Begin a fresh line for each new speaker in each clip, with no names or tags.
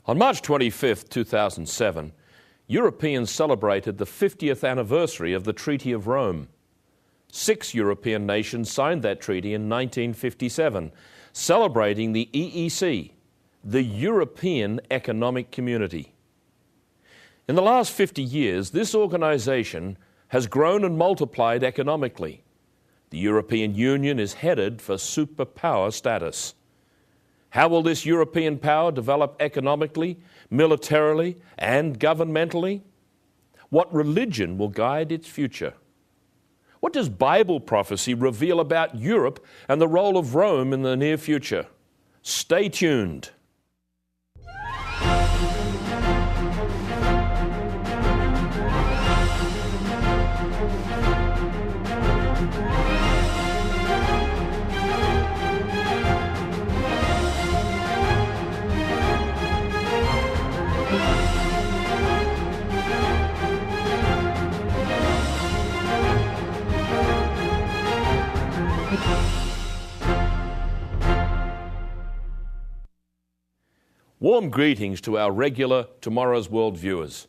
On March 25, 2007, Europeans celebrated the 50th anniversary of the Treaty of Rome. 6 European nations signed that treaty in 1957, celebrating the EEC, the European Economic Community. In the last 50 years, this organization has grown and multiplied economically. The European Union is headed for superpower status. How will this European power develop economically, militarily, and governmentally? What religion will guide its future? What does Bible prophecy reveal about Europe and the role of Rome in the near future? Stay tuned. Warm greetings to our regular Tomorrow's World viewers.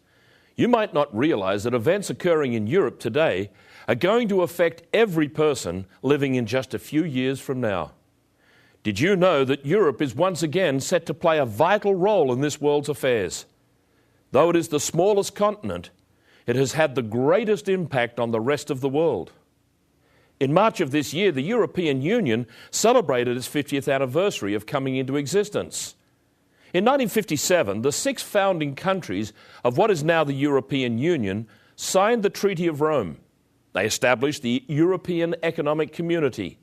You might not realize that events occurring in Europe today are going to affect every person living in just a few years from now. Did you know that Europe is once again set to play a vital role in this world's affairs? Though it is the smallest continent, it has had the greatest impact on the rest of the world. In March of this year, the European Union celebrated its 50th anniversary of coming into existence. In 1957, the 6 founding countries of what is now the European Union signed the Treaty of Rome. They established the European Economic Community.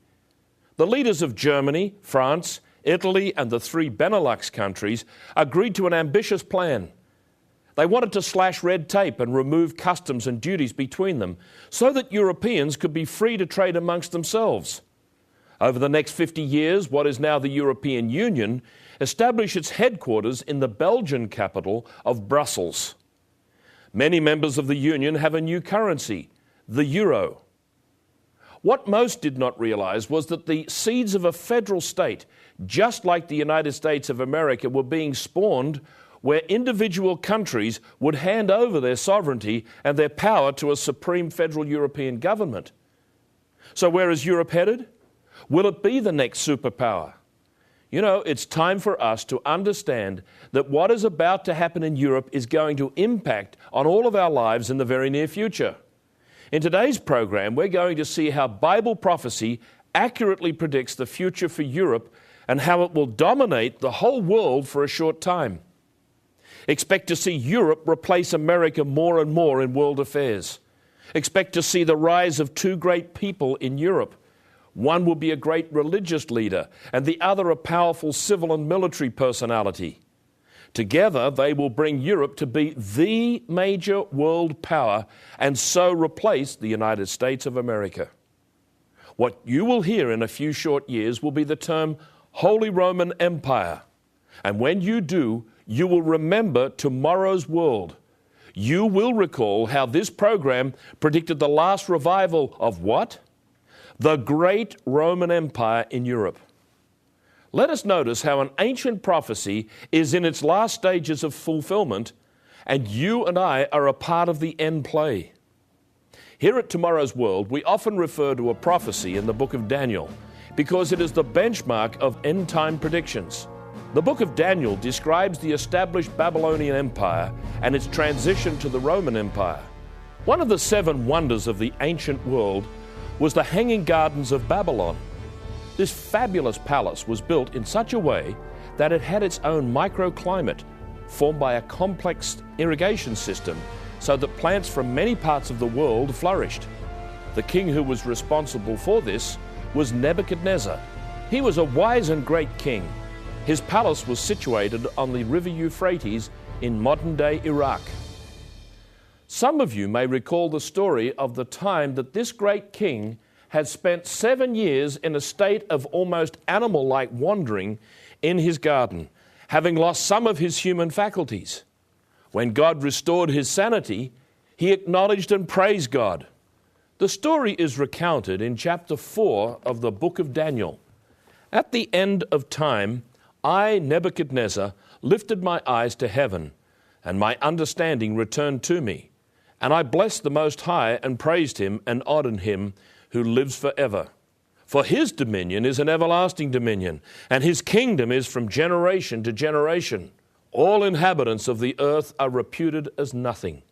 The leaders of Germany, France, Italy, and the 3 Benelux countries agreed to an ambitious plan. They wanted to slash red tape and remove customs and duties between them so that Europeans could be free to trade amongst themselves. Over the next 50 years, what is now the European Union established its headquarters in the Belgian capital of Brussels. Many members of the Union have a new currency, the euro. What most did not realize was that the seeds of a federal state, just like the United States of America, were being spawned where individual countries would hand over their sovereignty and their power to a supreme federal European government. So where is Europe headed? Will it be the next superpower? You know, it's time for us to understand that what is about to happen in Europe is going to impact on all of our lives in the very near future. In today's program, we're going to see how Bible prophecy accurately predicts the future for Europe and how it will dominate the whole world for a short time. Expect to see Europe replace America more and more in world affairs. Expect to see the rise of 2 great people in Europe. One will be a great religious leader, and the other a powerful civil and military personality. Together, they will bring Europe to be the major world power and so replace the United States of America. What you will hear in a few short years will be the term Holy Roman Empire. And when you do, you will remember tomorrow's world. You will recall how this program predicted the last revival of what? The great Roman Empire in Europe. Let us notice how an ancient prophecy is in its last stages of fulfillment, and you and I are a part of the end play. Here at Tomorrow's World, we often refer to a prophecy in the book of Daniel because it is the benchmark of end-time predictions. The book of Daniel describes the established Babylonian Empire and its transition to the Roman Empire. One of the 7 wonders of the ancient world was the Hanging Gardens of Babylon. This fabulous palace was built in such a way that it had its own microclimate formed by a complex irrigation system so that plants from many parts of the world flourished. The king who was responsible for this was Nebuchadnezzar. He was a wise and great king. His palace was situated on the river Euphrates in modern-day Iraq. Some of you may recall the story of the time that this great king had spent 7 years in a state of almost animal-like wandering in his garden, having lost some of his human faculties. When God restored his sanity, he acknowledged and praised God. The story is recounted in chapter 4 of the book of Daniel. At the end of time, I, Nebuchadnezzar, lifted my eyes to heaven, and my understanding returned to me. And I blessed the Most High and praised him and honoured him who lives forever. For his dominion is an everlasting dominion, and his kingdom is from generation to generation. All inhabitants of the earth are reputed as nothing.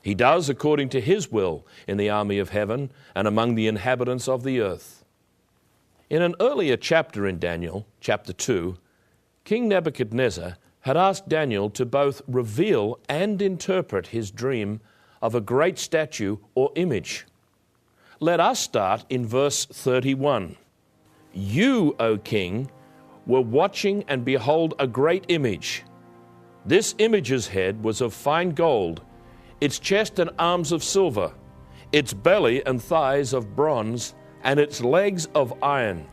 He does according to his will in the army of heaven and among the inhabitants of the earth. In an earlier chapter in Daniel, chapter 2, King Nebuchadnezzar had asked Daniel to both reveal and interpret his dream of a great statue or image. Let us start in verse 31. You, O king, were watching, and behold a great image. This image's head was of fine gold, its chest and arms of silver, its belly and thighs of bronze, and its legs of iron,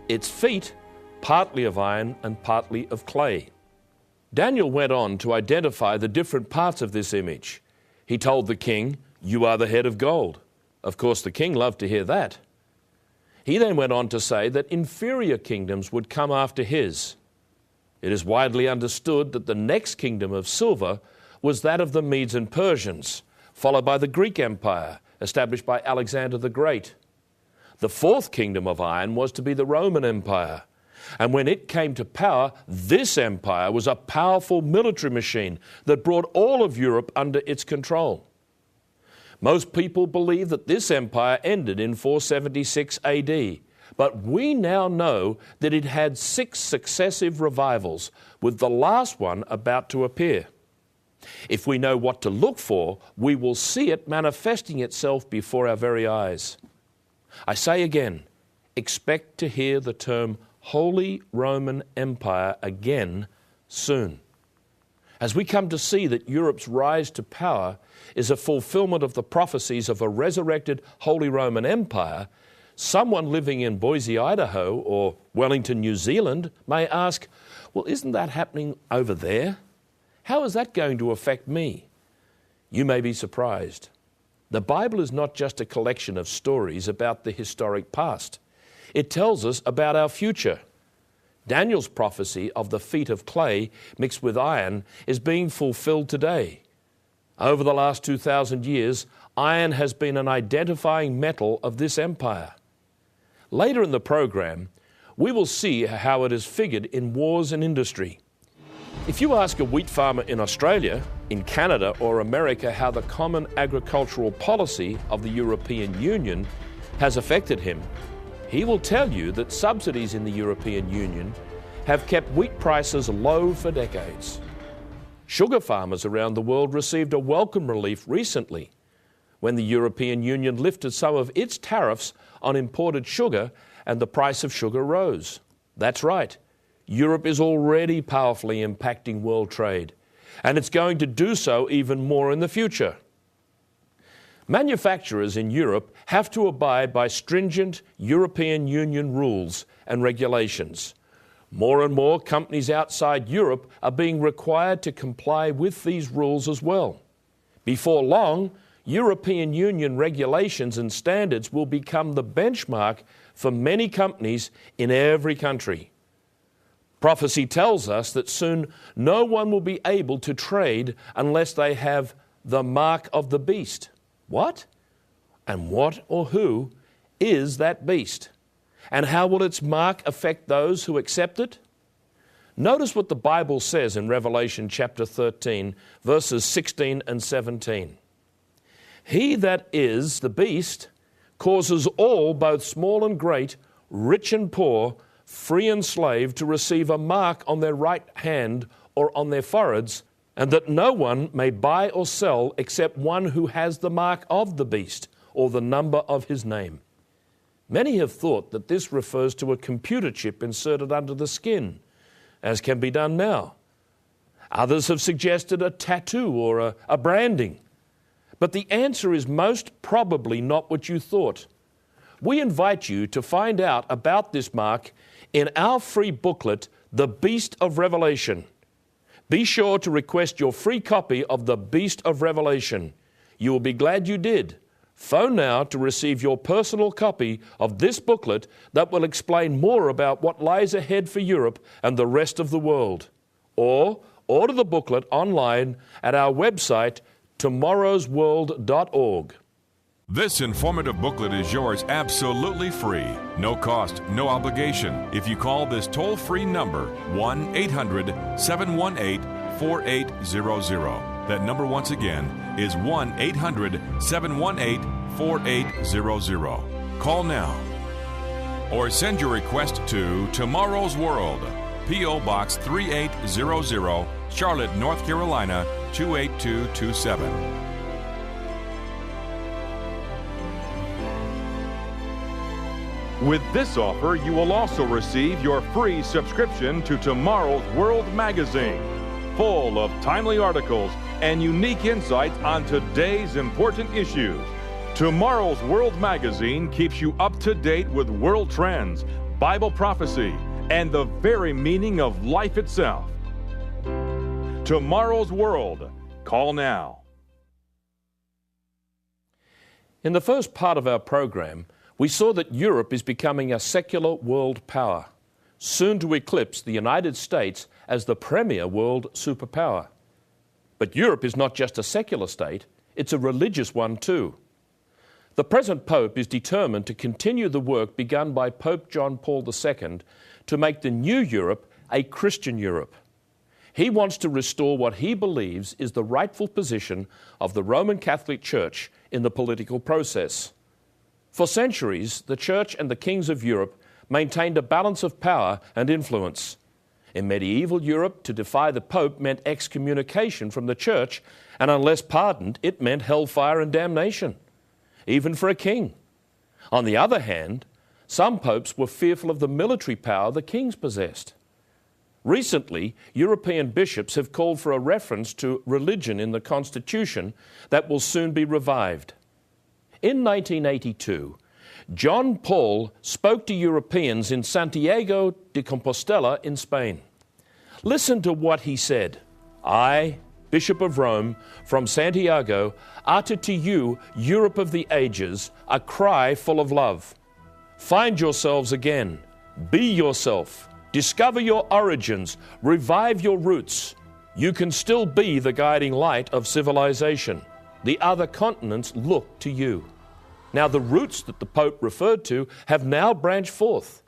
its feet partly of iron and partly of clay. Daniel went on to identify the different parts of this image. He told the king, "You are the head of gold." Of course, the king loved to hear that. He then went on to say that inferior kingdoms would come after his. It is widely understood that the next kingdom of silver was that of the Medes and Persians, followed by the Greek Empire, established by Alexander the Great. The fourth kingdom of iron was to be the Roman Empire. And when it came to power, this empire was a powerful military machine that brought all of Europe under its control. Most people believe that this empire ended in 476 AD, but we now know that it had 6 successive revivals, with the last one about to appear. If we know what to look for, we will see it manifesting itself before our very eyes. I say again, expect to hear the term Holy Roman Empire again soon. As we come to see that Europe's rise to power is a fulfillment of the prophecies of a resurrected Holy Roman Empire, someone living in Boise, Idaho, or Wellington, New Zealand may ask, well, isn't that happening over there? How is that going to affect me? You may be surprised. The Bible is not just a collection of stories about the historic past. It tells us about our future. Daniel's prophecy of the feet of clay mixed with iron is being fulfilled today. Over the last 2,000 years, iron has been an identifying metal of this empire. Later in the program, we will see how it is figured in wars and industry. If you ask a wheat farmer in Australia, in Canada or America how the common agricultural policy of the European Union has affected him, he will tell you that subsidies in the European Union have kept wheat prices low for decades. Sugar farmers around the world received a welcome relief recently when the European Union lifted some of its tariffs on imported sugar and the price of sugar rose. That's right. Europe is already powerfully impacting world trade, and it's going to do so even more in the future. Manufacturers in Europe have to abide by stringent European Union rules and regulations. More and more companies outside Europe are being required to comply with these rules as well. Before long, European Union regulations and standards will become the benchmark for many companies in every country. Prophecy tells us that soon no one will be able to trade unless they have the mark of the beast. What? And what or who is that beast? And how will its mark affect those who accept it? Notice what the Bible says in Revelation chapter 13, verses 16 and 17. He that is the beast causes all, both small and great, rich and poor, free and slave, to receive a mark on their right hand or on their foreheads, and that no one may buy or sell except one who has the mark of the beast or the number of his name. Many have thought that this refers to a computer chip inserted under the skin, as can be done now. Others have suggested a tattoo or a branding. But the answer is most probably not what you thought. We invite you to find out about this mark in our free booklet, The Beast of Revelation. Be sure to request your free copy of The Beast of Revelation. You will be glad you did. Phone now to receive your personal copy of this booklet that will explain more about what lies ahead for Europe and the rest of the world. or order the booklet online at our website, tomorrowsworld.org.
This informative booklet is yours absolutely free. No cost, no obligation. If you call this toll-free number, 1-800-718-4800. That number, once again, is 1-800-718-4800. Call now. Or send your request to Tomorrow's World, P.O. Box 3800, Charlotte, North Carolina, 28227.
With this offer, you will also receive your free subscription to Tomorrow's World magazine, full of timely articles and unique insights on today's important issues. Tomorrow's World magazine keeps you up to date with world trends, Bible prophecy, and the very meaning of life itself. Tomorrow's World. Call now.
In the first part of our program, we saw that Europe is becoming a secular world power, soon to eclipse the United States as the premier world superpower. But Europe is not just a secular state, it's a religious one too. The present Pope is determined to continue the work begun by Pope John Paul II to make the new Europe a Christian Europe. He wants to restore what he believes is the rightful position of the Roman Catholic Church in the political process. For centuries, the Church and the kings of Europe maintained a balance of power and influence. In medieval Europe, to defy the Pope meant excommunication from the Church, and unless pardoned, it meant hellfire and damnation, even for a king. On the other hand, some popes were fearful of the military power the kings possessed. Recently, European bishops have called for a reference to religion in the Constitution that will soon be revived. In 1982, John Paul spoke to Europeans in Santiago de Compostela in Spain. Listen to what he said. I, Bishop of Rome, from Santiago, utter to you, Europe of the ages, a cry full of love. Find yourselves again. Be yourself. Discover your origins. Revive your roots. You can still be the guiding light of civilization. The other continents look to you. Now, the roots that the Pope referred to have now branched forth.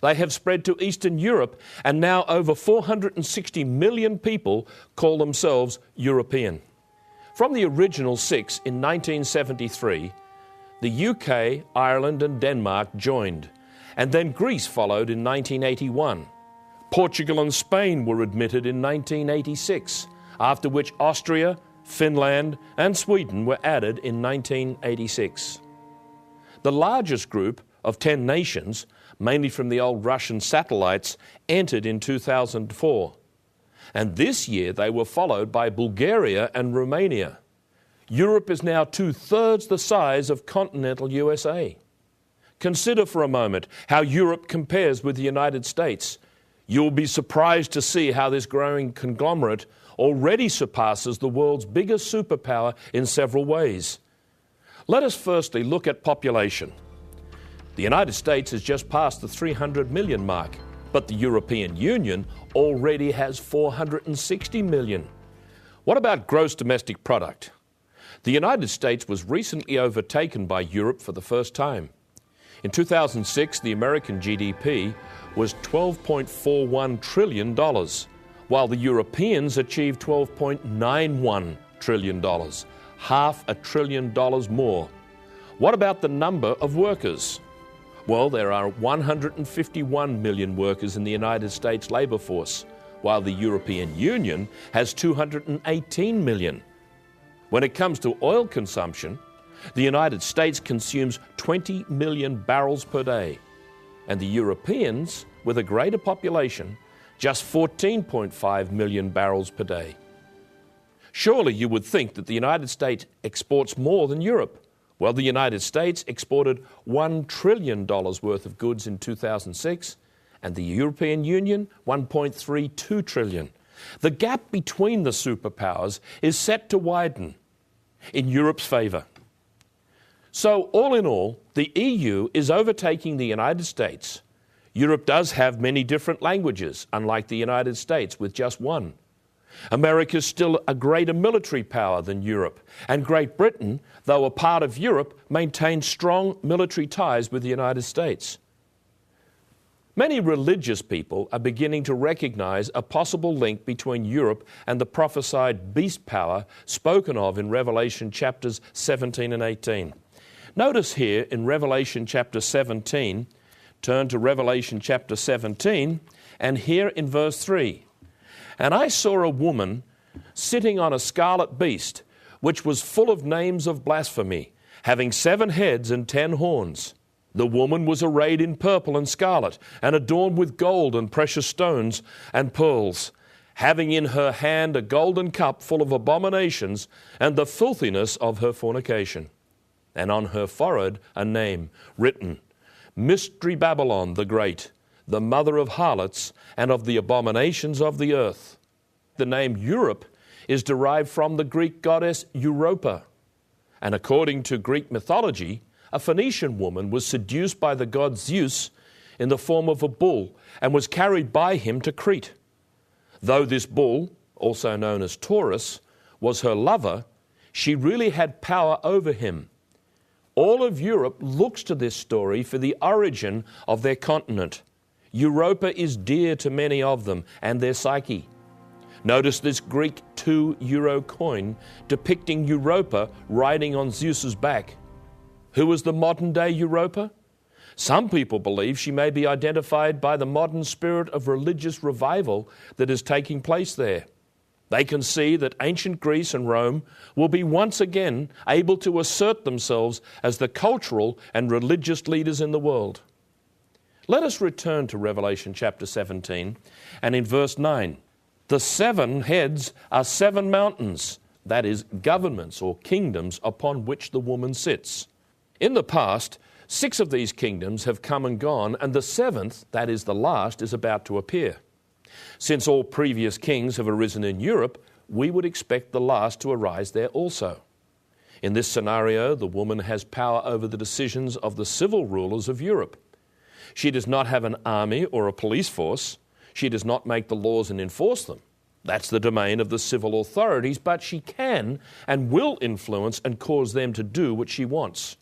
They have spread to Eastern Europe, and now over 460 million people call themselves European. From the original 6 in 1973, the UK, Ireland, and Denmark joined, and then Greece followed in 1981. Portugal and Spain were admitted in 1986, after which Austria, Finland, and Sweden were added in 1986. The largest group of 10 nations, mainly from the old Russian satellites, entered in 2004. And this year they were followed by Bulgaria and Romania. Europe is now 2/3 the size of continental USA. Consider for a moment how Europe compares with the United States. You'll be surprised to see how this growing conglomerate already surpasses the world's biggest superpower in several ways. Let us firstly look at population. The United States has just passed the 300 million mark, but the European Union already has 460 million. What about gross domestic product? The United States was recently overtaken by Europe for the first time. In 2006, the American GDP was $12.41 trillion, while the Europeans achieved $12.91 trillion, $500 billion more. What about the number of workers? Well, there are 151 million workers in the United States labor force, while the European Union has 218 million. When it comes to oil consumption, the United States consumes 20 million barrels per day, and the Europeans, with a greater population, just 14.5 million barrels per day. Surely you would think that the United States exports more than Europe. Well, the United States exported $1 trillion worth of goods in 2006, and the European Union, $1.32 trillion. The gap between the superpowers is set to widen in Europe's favour. So, all in all, the EU is overtaking the United States. Europe does have many different languages, unlike the United States with just one. America is still a greater military power than Europe, and Great Britain, though a part of Europe, maintains strong military ties with the United States. Many religious people are beginning to recognize a possible link between Europe and the prophesied beast power spoken of in Revelation chapters 17 and 18. Notice here in Revelation chapter 17, turn to Revelation chapter 17, and here in verse 3. And I saw a woman sitting on a scarlet beast, which was full of names of blasphemy, having 7 heads and 10 horns. The woman was arrayed in purple and scarlet, and adorned with gold and precious stones and pearls, having in her hand a golden cup full of abominations and the filthiness of her fornication. And on her forehead a name written, Mystery Babylon the Great, the mother of harlots and of the abominations of the earth. The name Europe is derived from the Greek goddess Europa. And according to Greek mythology, a Phoenician woman was seduced by the god Zeus in the form of a bull and was carried by him to Crete. Though this bull, also known as Taurus, was her lover, she really had power over him. All of Europe looks to this story for the origin of their continent. Europa is dear to many of them and their psyche. Notice this Greek 2 euro coin depicting Europa riding on Zeus's back. Who is the modern-day Europa? Some people believe she may be identified by the modern spirit of religious revival that is taking place there. They can see that ancient Greece and Rome will be once again able to assert themselves as the cultural and religious leaders in the world. Let us return to Revelation chapter 17, and in verse 9, the 7 heads are 7 mountains, that is, governments or kingdoms upon which the woman sits. In the past, 6 of these kingdoms have come and gone, and the 7th, that is the last, is about to appear. Since all previous kings have arisen in Europe, we would expect the last to arise there also. In this scenario, the woman has power over the decisions of the civil rulers of Europe. She does not have an army or a police force. She does not make the laws and enforce them. That's the domain of the civil authorities, but she can and will influence and cause them to do what she wants.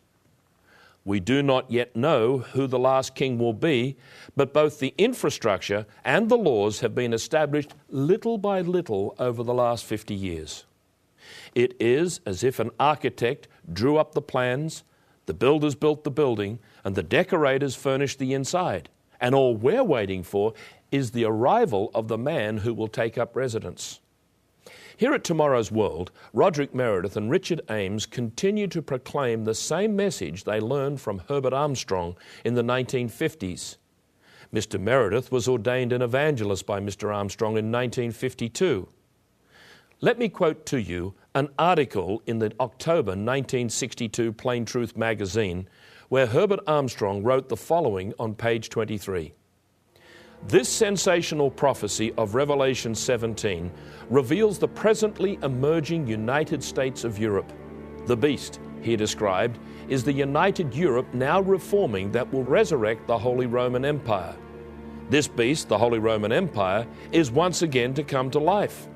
We do not yet know who the last king will be, but both the infrastructure and the laws have been established little by little over the last 50 years. It is as if an architect drew up the plans, the builders built the building, and the decorators furnished the inside. And all we're waiting for is the arrival of the man who will take up residence. Here at Tomorrow's World, Roderick Meredith and Richard Ames continue to proclaim the same message they learned from Herbert Armstrong in the 1950s. Mr. Meredith was ordained an evangelist by Mr. Armstrong in 1952. Let me quote to you an article in the October 1962 Plain Truth magazine where Herbert Armstrong wrote the following on page 23. This sensational prophecy of Revelation 17 reveals the presently emerging United States of Europe. The beast, he described, is the united Europe now reforming that will resurrect the Holy Roman Empire. This beast, the Holy Roman Empire, is once again to come to life.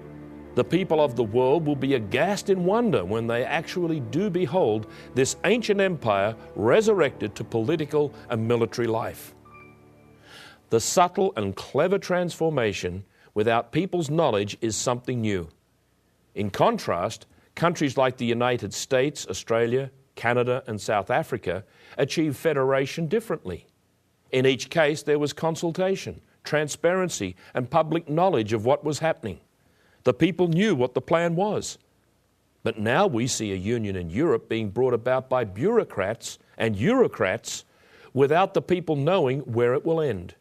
The people of the world will be aghast in wonder when they actually do behold this ancient empire resurrected to political and military life. The subtle and clever transformation without people's knowledge is something new. In contrast, countries like the United States, Australia, Canada, and South Africa achieved federation differently. In each case, there was consultation, transparency, and public knowledge of what was happening. The people knew what the plan was. But now we see a union in Europe being brought about by bureaucrats and Eurocrats without the people knowing where it will end.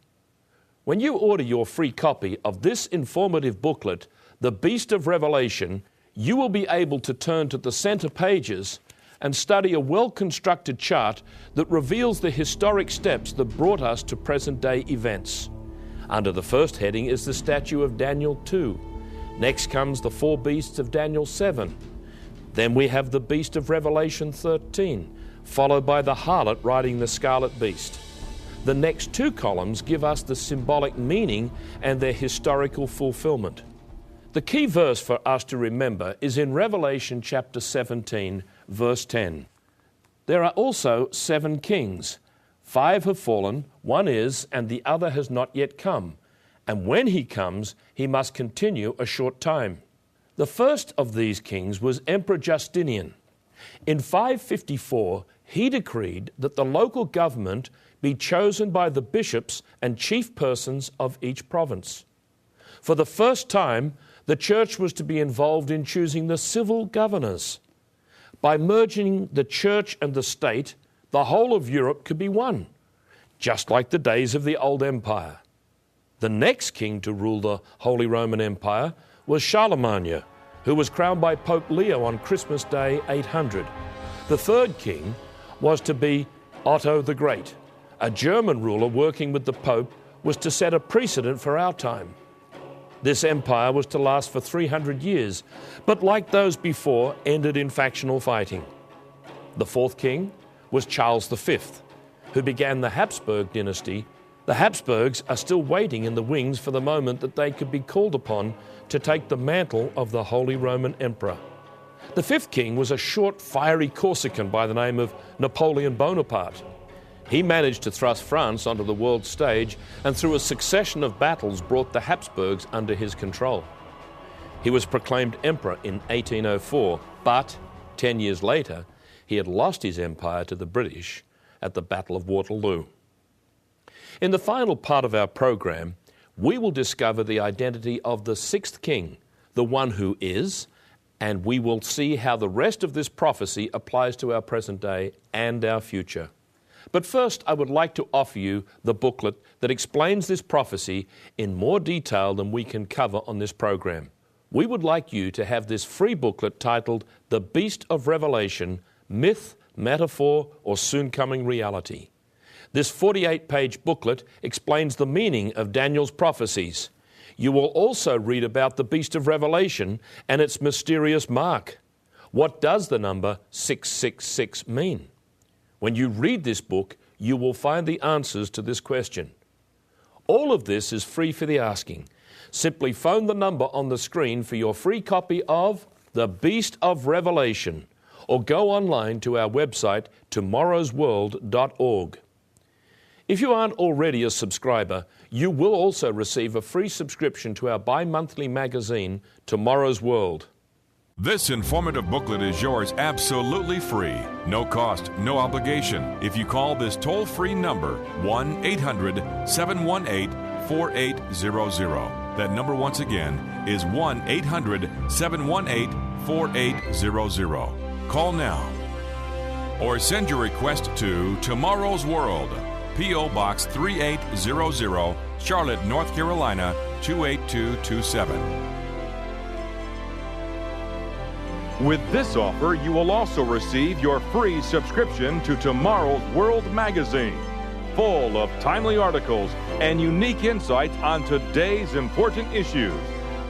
When you order your free copy of this informative booklet, The Beast of Revelation, you will be able to turn to the center pages and study a well-constructed chart that reveals the historic steps that brought us to present-day events. Under the first heading is the statue of Daniel 2. Next comes the 4 beasts of Daniel 7. Then we have the beast of Revelation 13, followed by the harlot riding the scarlet beast. The next two columns give us the symbolic meaning and their historical fulfillment. The key verse for us to remember is in Revelation chapter 17, verse 10. There are also 7 kings. 5 have fallen, one is, and the other has not yet come. And when he comes, he must continue a short time. The first of these kings was Emperor Justinian. In 554, he decreed that the local government be chosen by the bishops and chief persons of each province. For the first time, the church was to be involved in choosing the civil governors. By merging the church and the state, the whole of Europe could be one, just like the days of the old empire. The next king to rule the Holy Roman Empire was Charlemagne, who was crowned by Pope Leo on Christmas Day 800. The third king was to be Otto the Great. A German ruler working with the Pope was to set a precedent for our time. This empire was to last for 300 years, but like those before, ended in factional fighting. The fourth king was Charles V, who began the Habsburg dynasty. The Habsburgs are still waiting in the wings for the moment that they could be called upon to take the mantle of the Holy Roman Emperor. The fifth king was a short, fiery Corsican by the name of Napoleon Bonaparte. He managed to thrust France onto the world stage and through a succession of battles brought the Habsburgs under his control. He was proclaimed emperor in 1804, but 10 years later, he had lost his empire to the British at the Battle of Waterloo. In the final part of our program, we will discover the identity of the sixth king, the one who is, and we will see how the rest of this prophecy applies to our present day and our future. But first, I would like to offer you the booklet that explains this prophecy in more detail than we can cover on this program. We would like you to have this free booklet titled The Beast of Revelation, Myth, Metaphor, or Soon Coming Reality. This 48-page booklet explains the meaning of Daniel's prophecies. You will also read about the Beast of Revelation and its mysterious mark. What does the number 666 mean? When you read this book, you will find the answers to this question. All of this is free for the asking. Simply phone the number on the screen for your free copy of The Beast of Revelation, or go online to our website, tomorrowsworld.org. If you aren't already a subscriber, you will also receive a free subscription to our bi-monthly magazine, Tomorrow's World.
This informative booklet is yours absolutely free. No cost, no obligation. If you call this toll-free number, 1-800-718-4800. That number once again is 1-800-718-4800. Call now. Or send your request to Tomorrow's World, P.O. Box 3800, Charlotte, North Carolina, 28227.
With this offer, you will also receive your free subscription to Tomorrow's World magazine, full of timely articles and unique insights on today's important issues.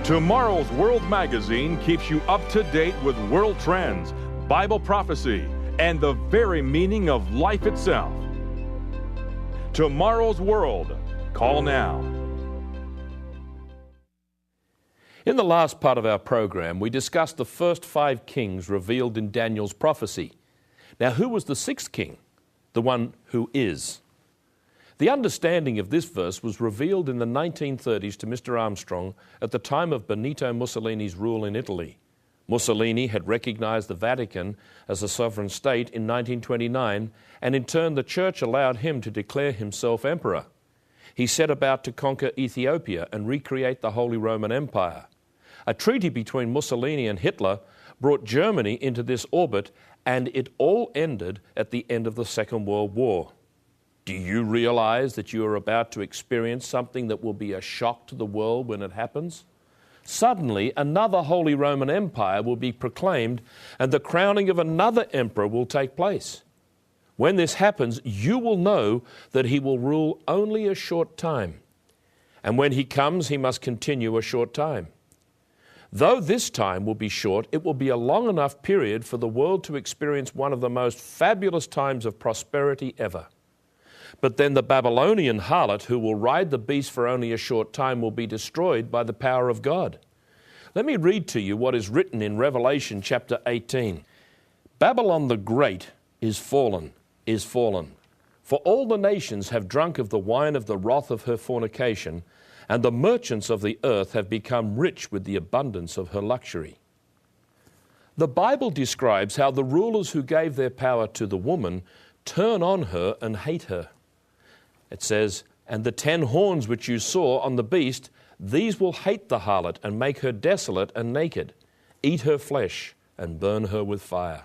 Tomorrow's World magazine keeps you up to date with world trends, Bible prophecy, and the very meaning of life itself. Tomorrow's World. Call now.
In the last part of our program, we discussed the first 5 kings revealed in Daniel's prophecy. Now, who was the sixth king? The one who is. The understanding of this verse was revealed in the 1930s to Mr. Armstrong at the time of Benito Mussolini's rule in Italy. Mussolini had recognized the Vatican as a sovereign state in 1929, and in turn the church allowed him to declare himself emperor. He set about to conquer Ethiopia and recreate the Holy Roman Empire. A treaty between Mussolini and Hitler brought Germany into this orbit, and it all ended at the end of the Second World War. Do you realize that you are about to experience something that will be a shock to the world when it happens? Suddenly, another Holy Roman Empire will be proclaimed, and the crowning of another emperor will take place. When this happens, you will know that he will rule only a short time. And when he comes, he must continue a short time. Though this time will be short, it will be a long enough period for the world to experience one of the most fabulous times of prosperity ever. But then the Babylonian harlot, who will ride the beast for only a short time, will be destroyed by the power of God. Let me read to you what is written in Revelation chapter 18. Babylon the Great is fallen. For all the nations have drunk of the wine of the wrath of her fornication, and the merchants of the earth have become rich with the abundance of her luxury. The Bible describes how the rulers who gave their power to the woman turn on her and hate her. It says, "And the 10 horns which you saw on the beast, these will hate the harlot and make her desolate and naked, eat her flesh and burn her with fire."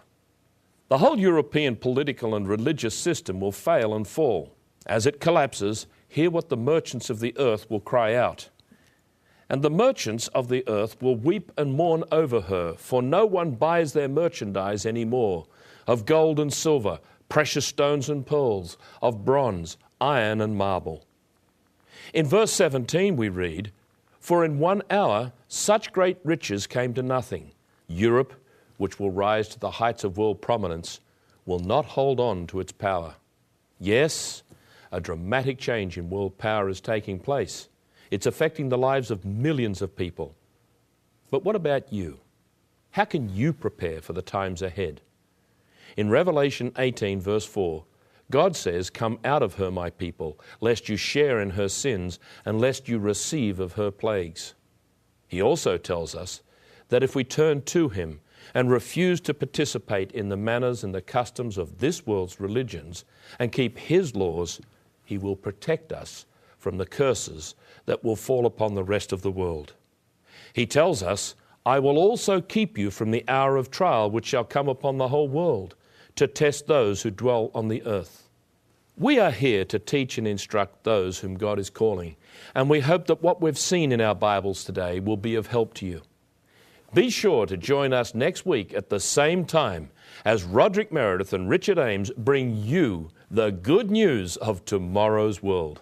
The whole European political and religious system will fail and fall. As it collapses, hear what the merchants of the earth will cry out. "And the merchants of the earth will weep and mourn over her, for no one buys their merchandise any more, of gold and silver, precious stones and pearls, of bronze, iron and marble." In verse 17 we read, "For in 1 hour such great riches came to nothing. Europe, which will rise to the heights of world prominence, will not hold on to its power." Yes, a dramatic change in world power is taking place. It's affecting the lives of millions of people. But what about you? How can you prepare for the times ahead? In Revelation 18, verse 4, God says, "Come out of her, my people, lest you share in her sins, and lest you receive of her plagues." He also tells us that if we turn to Him and refuse to participate in the manners and the customs of this world's religions and keep His laws, He will protect us from the curses that will fall upon the rest of the world. He tells us, "I will also keep you from the hour of trial which shall come upon the whole world, to test those who dwell on the earth." We are here to teach and instruct those whom God is calling, and we hope that what we've seen in our Bibles today will be of help to you. Be sure to join us next week at the same time as Roderick Meredith and Richard Ames bring you the good news of tomorrow's world.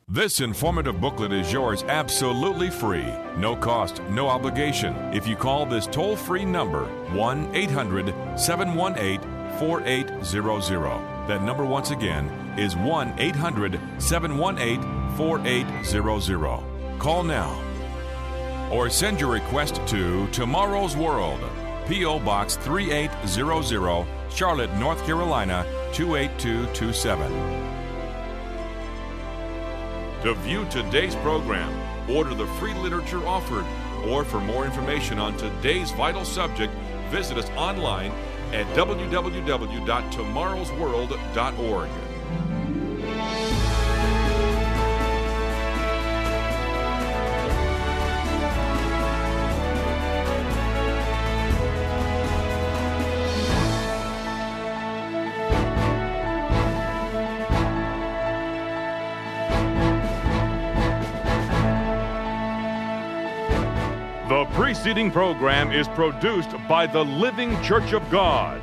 This informative booklet is yours absolutely free. No cost, no obligation. If you call this toll-free number, 1-800-718-4800. That number once again is 1-800-718-4800. Call now. Or send your request to Tomorrow's World, P.O. Box 3800, Charlotte, North Carolina, 28227.
To view today's program, order the free literature offered, or for more information on today's vital subject, visit us online at www.tomorrowsworld.org. The preceding program is produced by the Living Church of God.